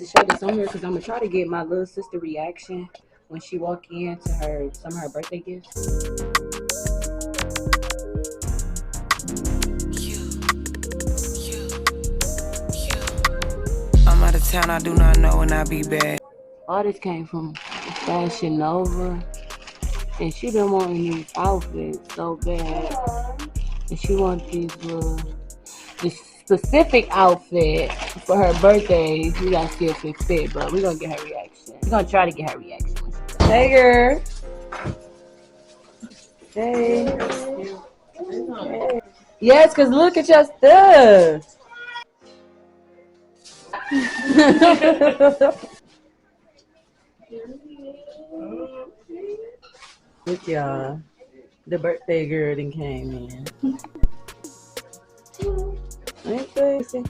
to show this on here because I'm gonna try to get my little sister reaction when she walk in to her some of her birthday gifts. I'm out of town, I do not know when I'll be back. All this came from Fashion Nova, and she been wanting these outfits so bad, and she wants this specific outfit for her birthday. We gotta see if it fit, but we're gonna get her reaction. We're gonna try to get her reaction. Hey, girl. Hey. Yes, because look at your stuff. Look, y'all. The birthday girl then came in. Ain't crazy.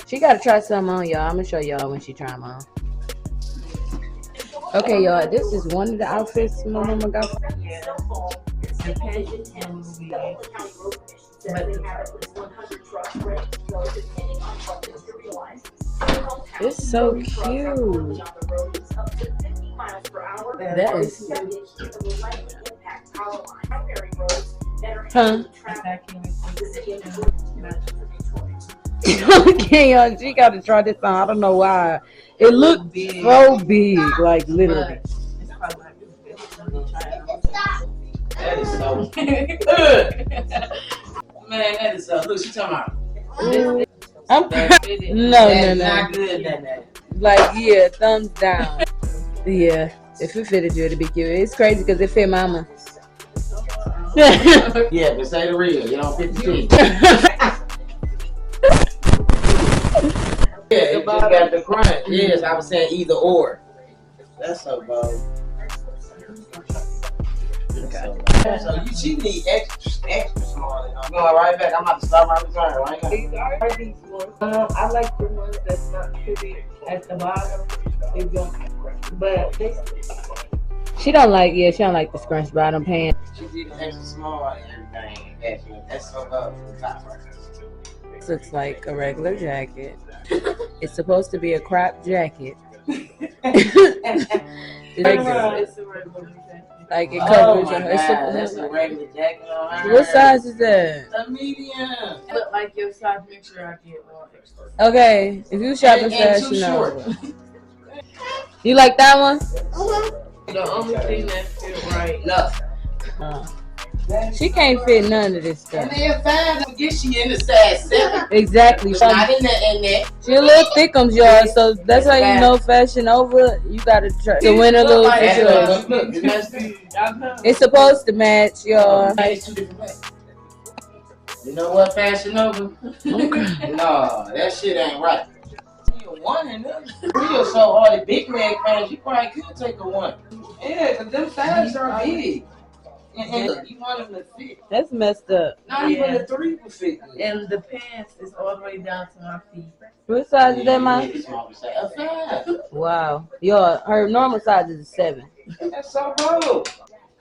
She gotta try something on, y'all. I'm gonna show y'all when she try them on. Okay, y'all. This is one of the outfits my mama got. It's so cute. That is. Huh? Okay, y'all. She gotta try this on. I don't know why. It looked so big, like literally. That is so good. Man, that is so. Look, she talking about. I'm no. Not good, that. Like, yeah, thumbs down. Yeah, if it fitted you, it'd be cute. It's crazy because it fit mama. Yeah, but say the real. You don't fit the shit. Yeah, it just got the crunch. Yes, I was saying either or. That's so bold. Okay. So she need extra small. I'm going right back. I'm about to start my return right now. These are these ones. I like the ones that's not too big at the bottom. They don't, but they. She don't like the scrunch bottom pants. She did extra small and everything. That's so low. Top right. This looks like a regular jacket. It's supposed to be a crop jacket. It's a regular jacket. Like it covers your her. That's a regular jacket on her. What size is that? A medium. Look like your size. Make sure I get one extra. Okay, if you shop at Fashion Nova. You like that one? The only thing that fit right. Look. She can't fit none of this stuff. And then fine, I guess she in the size 7. Exactly. Not in there. She a little thickums, y'all. So that's how you know Fashion Nova. You gotta try to win a little situation. It's supposed to match, y'all. You know what, Fashion Nova? No, that shit ain't right. You're one in them. Real so hard, the big leg fans, you probably could take a one. Yeah, because them thighs are big. And you want them to fit. That's messed up. Not even a 3 would fit. And the pants is all the way down to my feet. What size is that, Mom? A 5. Wow. Yo, her normal size is a 7. That's so low.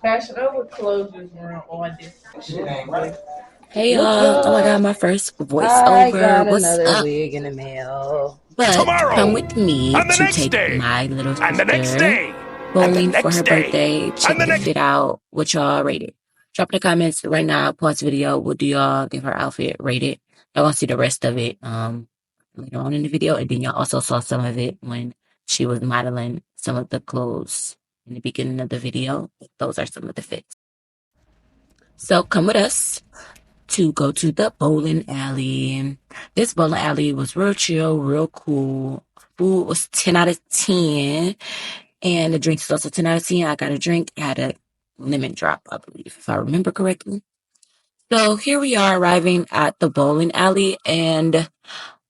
Fashion Nova clothes is on this. Shit ain't right. Hey y'all, oh my god, my first I voiceover. got What's another up? wig in the mail. But Tomorrow, come with me and the to next take day, my little and the next sister day, bowling for next her day, birthday. Check the the next. fit out. What y'all rated? Drop in the comments right now. Pause the video. What do y'all give her outfit rated? Y'all gonna see the rest of it later on in the video, and then y'all also saw some of it when she was modeling some of the clothes in the beginning of the video. Those are some of the fits. So come with us to go to the bowling alley. This bowling alley was real chill, real cool. Food was 10 out of 10. And the drinks was also 10 out of 10. I got a drink. It had a lemon drop, I believe, if I remember correctly. So here we are arriving at the bowling alley, and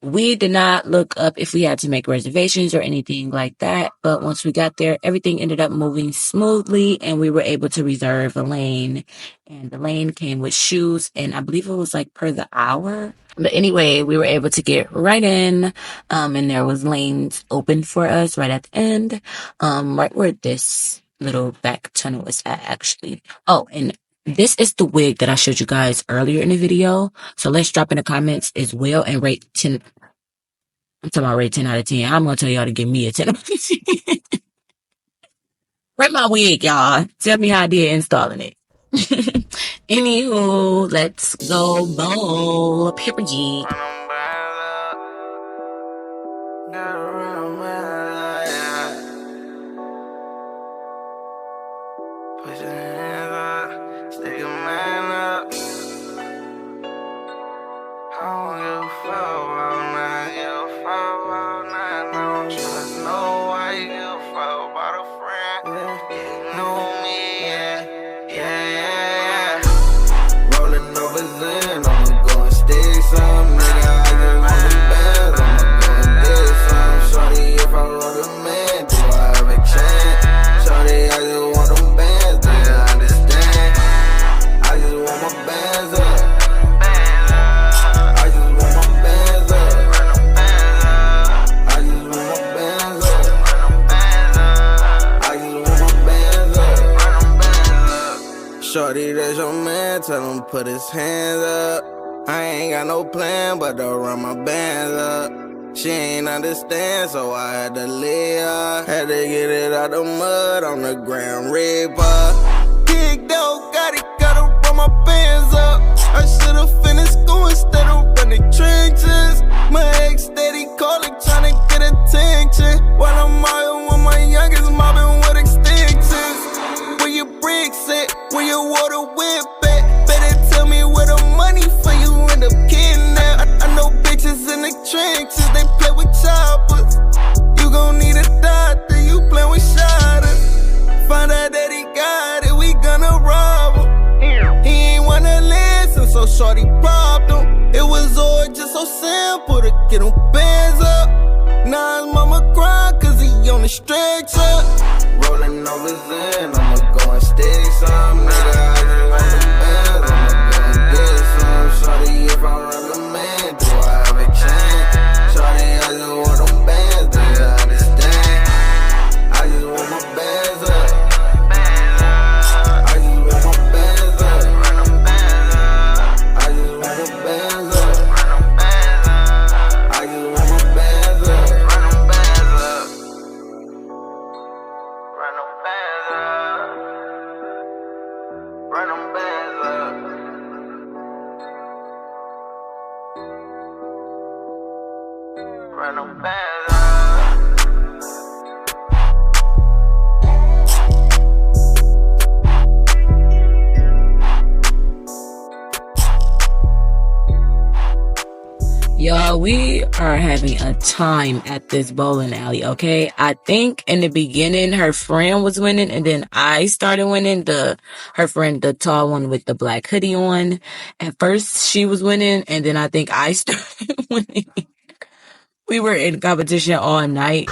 we did not look up if we had to make reservations or anything like that. But once we got there, everything ended up moving smoothly, and we were able to reserve a lane. And the lane came with shoes, and I believe it was like per the hour. But anyway, we were able to get right in, and there was lanes open for us right at the end, right where this little back tunnel is at, actually. Oh, and This is the wig that I showed you guys earlier in the video. So let's drop in the comments as well and rate 10. I'm talking about rate 10 out of 10. I'm going to tell y'all to give me a 10 out of 10. Rate my wig, y'all. Tell me how I did installing it. Anywho, let's go bowl. Period. Put your hands up, stick your man up. I don't give a fuck about nine, give a fuck about nine. I don't trust nobody, give a fuck about a friend. You know me, yeah. Rolling over Zen, I'ma go and stick some. Nigga, I just want the bands, I'ma go and dig some. Shorty, if I roll the man, do I have a chance? Shorty, I just want them bands, do you understand? I just want my bands up. I just want my bands up. I just want my bands up. I just want my bands up. Shorty, that's your man, tell him put his hands up. I ain't got no plan but to run my bands up. She ain't understand, so I had to leave her. Had to get it out the mud on the Grand Reaper. Big dog, gotta run my bands up. I should've finished school instead of running trenches. My ex steady calling, tryna get attention. While I'm out with my youngest mobbing with extensions. Where your bricks at? Where your water whip at? Better tell me where the money for you end up kidnapped. I know bitches in the trenches, they play with choppers. You gon' need a doctor, you play with shotters. Find out that he got it, we gonna rob him. He ain't wanna listen, so shorty robbed him. It was all just so simple to get him bands up. Now his mama cry cause he on the stretcher. Rolling over Zen, I'ma go and stick some. Nigga, I just want the bands, I'ma go and get some. Shorty, if I run the man, do I have a chance? Shorty, I just want them bands, do you understand? I just want my bands up. I just want my bands up. I just want my bands up. I just want my bands up. Run them bands up. Run them bands up. Run them bands up. Run them bands up. Y'all, we are having a time at this bowling alley, okay? I think in the beginning her friend was winning and then I started winning. Her friend, the tall one with the black hoodie on. At first she was winning and then I think I started winning. We were in competition all night.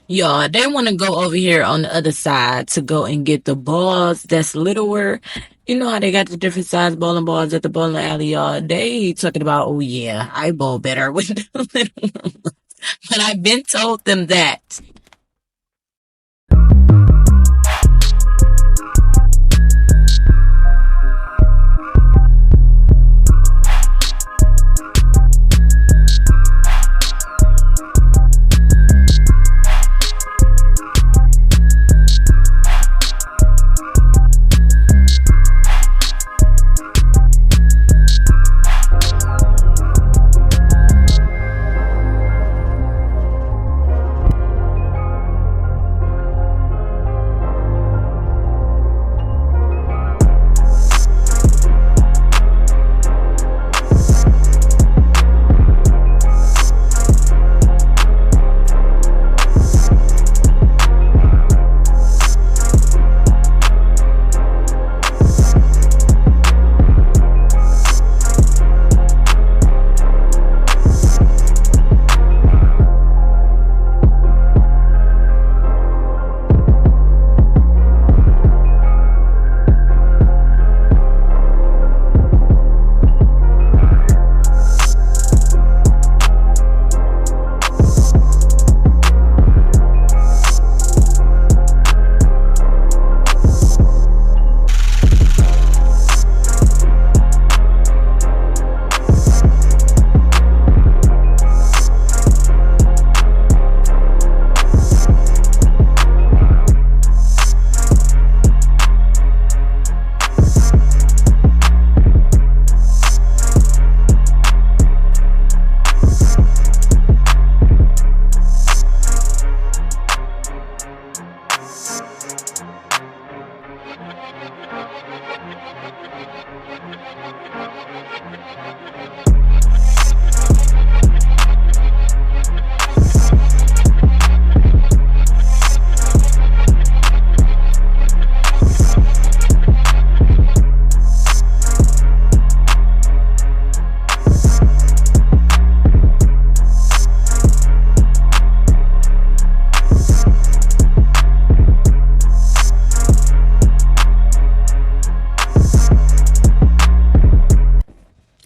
Y'all, they want to go over here on the other side to go and get the balls that's littler. You know how they got the different size bowling balls at the bowling alley, y'all. They talking about, oh yeah, I bowl better with the little ones. But I've been told them that.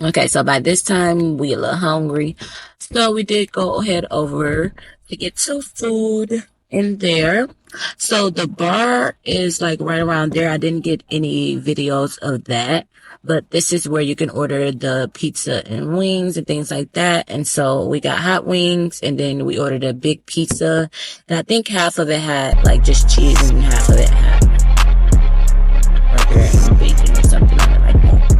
Okay, so by this time we a little hungry. So we did go ahead over to get some food in there. So the bar is like right around there. I didn't get any videos of that, but this is where you can order the pizza and wings and things like that. And so we got hot wings and then we ordered a big pizza. And I think half of it had like just cheese and half of it had burger and bacon or something on it like that.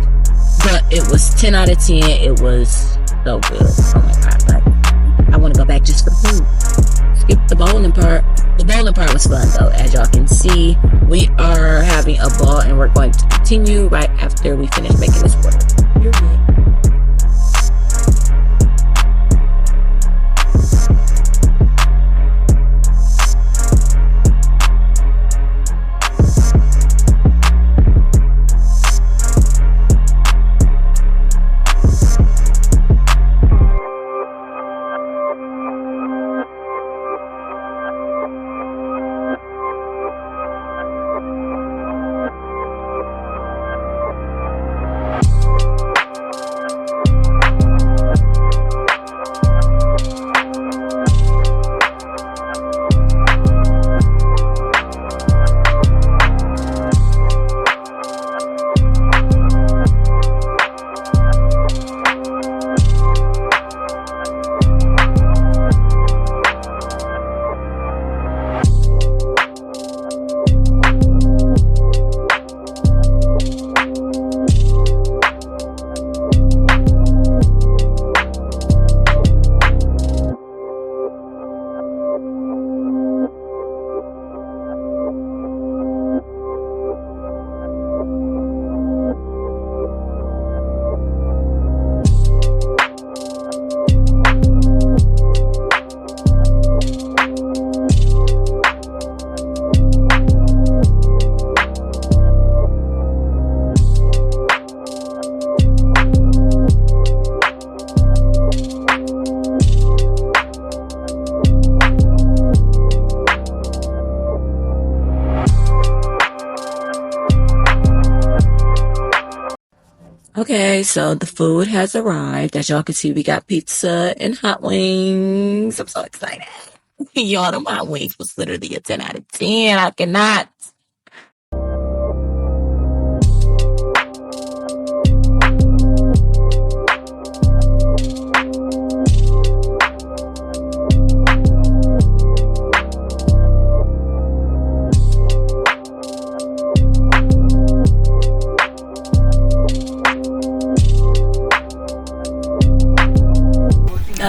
But it was 10 out of 10. It was so good. Oh my God. Like, I want to go back just for the food. Skip the bowling part. The bowling part was fun though. As y'all can see, we are having a ball and we're going to continue right after we finish making this order. You're good. Okay, so the food has arrived. As y'all can see, we got pizza and hot wings. I'm so excited. Y'all, them hot wings was literally a 10 out of 10. I cannot.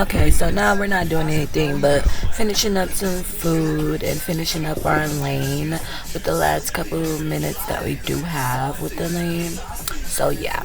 Okay, so now we're not doing anything but finishing up some food and finishing up our lane with the last couple minutes that we do have with the lane. So yeah.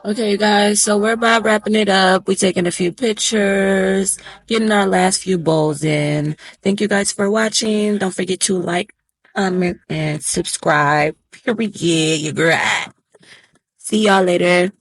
Okay, you guys, so we're about wrapping it up. We're taking a few pictures, getting our last few bowls in. Thank you guys for watching. Don't forget to like, comment, and subscribe. Period, you girl. See y'all later.